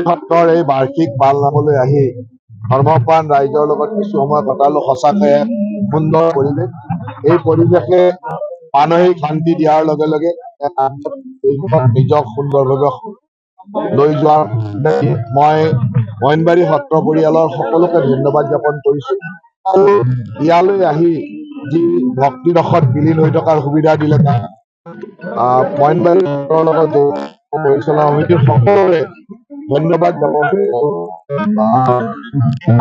সত্ৰৰ এই বাৰ্ষিক পালনামলৈ আহি ধৰ্মপ্ৰাণ ৰাইজৰ লগত কিছু সময় কটালো। সঁচাকৈ এক সুন্দৰ পৰিৱেশ। এই পৰিৱেশে মানসিক শান্তি দিয়াৰ লগে লগে নিজক সুন্দৰভাৱে লৈ যোৱাৰ মই মইনবাৰী সত্ৰ পৰিয়ালৰ সকলোকে ধন্যবাদ জ্ঞাপন কৰিছো। আৰু ইয়ালৈ আহি যি ভক্তি ৰসত বিলীন হৈ থকাৰ সুবিধা দিলে তাক মইনবাৰী সত্ৰৰ লগত পৰিচালনা সমিতিৰ সকলোৰে ধন্যবাদ জ্ঞাপন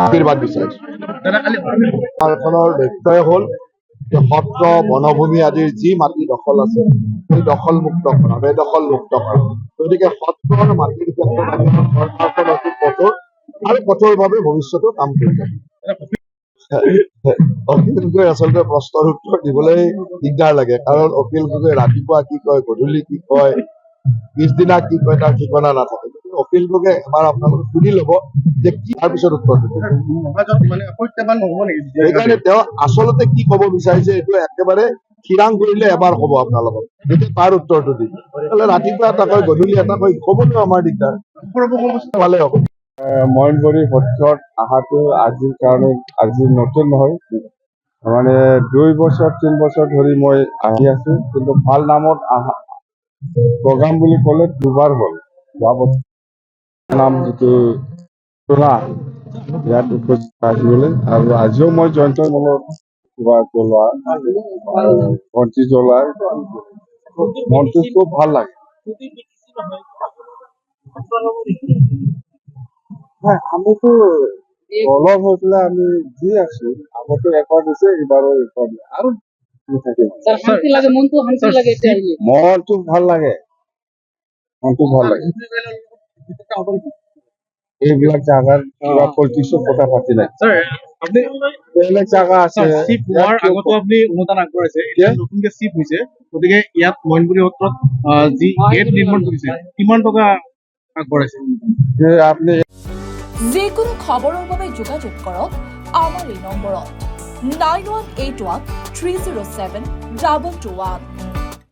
আশীৰ্বাদ বিচাৰিছো। লক্ষ্যই হ'ল যে সত্ৰ বনভূমি আদিৰ যি মাটি দখল আছে সেই দখল মুক্ত কৰা, বেদখল মুক্ত কৰা। গতিকে সত্ৰৰ মাটিৰ ক্ষেত্ৰত চৰকাৰখন অতি কঠোৰ আৰু কঠোৰভাৱে ভৱিষ্যতো কাম কৰি যাব। অখিল গগৈ আচলতে প্ৰশ্নৰ উত্তৰ দিবলৈ দিগদাৰ লাগে, কাৰণ অখিল গগৈ ৰাতিপুৱা কি কয়, গধূলি কি কয়, পিছদিনা কি কয় তাৰ ঠিকনা নাথাকে। অখিল গগৈ এবাৰ আপোনালোকে শুনি ল'ব যে কি তাৰ পিছত উত্তৰ দিব। সেইকাৰণে তেওঁ আচলতে কি ক'ব বিচাৰিছে এইটো একেবাৰে ঠিৰাং কৰিলে এবাৰ ক'ব আপোনালোকক, তেতিয়া তাৰ উত্তৰটো দিম। ৰাতিপুৱা এটা কয় গধূলি এটা কয়, ক'বলৈ আমাৰ দিগদাৰ। ভালে হ'ব। মইনবাৰী সত্ৰত অহাটো আজিৰ কাৰণে আজি নতুন নহয়, মানে 2 বছৰ 3 বছৰ ধৰি মই আহি আছো। কিন্তু ভাল নামত আহা প্ৰগ্ৰাম বুলি ক'লে দুবাৰ হ'ল। যোৱা বছৰ নাম যিটো তোলা ইয়াত আহিবলৈ, আৰু আজিও মই জয়ন্তৰ মনত কিবা জ্বলোৱা বন্তি জ্বলাই মনটো খুব ভাল লাগে। আমিতো অলপ হৈ পেলাই আমি দি আছো, আগতে ৰেকৰ্ড দিছে, এইবাৰো ৰেকৰ্ড আৰু মনটো ভাল লাগে, মনটো ভাল লাগে। এইবিলাক জাগাৰ কিবা পলিটিক্সৰ কথা পাতি নাই, বেলেগ জাগা আছে। আগতো আপুনি অনুদান আগবঢ়াইছে, এতিয়া নতুনকে চিফ হৈছে, গতিকে ইয়াত মইনবাৰী সত্ৰত যি গেট নিৰ্মাণ কৰিছে কিমান টকা আগবঢ়াইছে? আপনি যিকোনো খবৰৰ বাবে যোগাযোগ কৰক আমাৰ এই নম্বৰত 9181 307 221।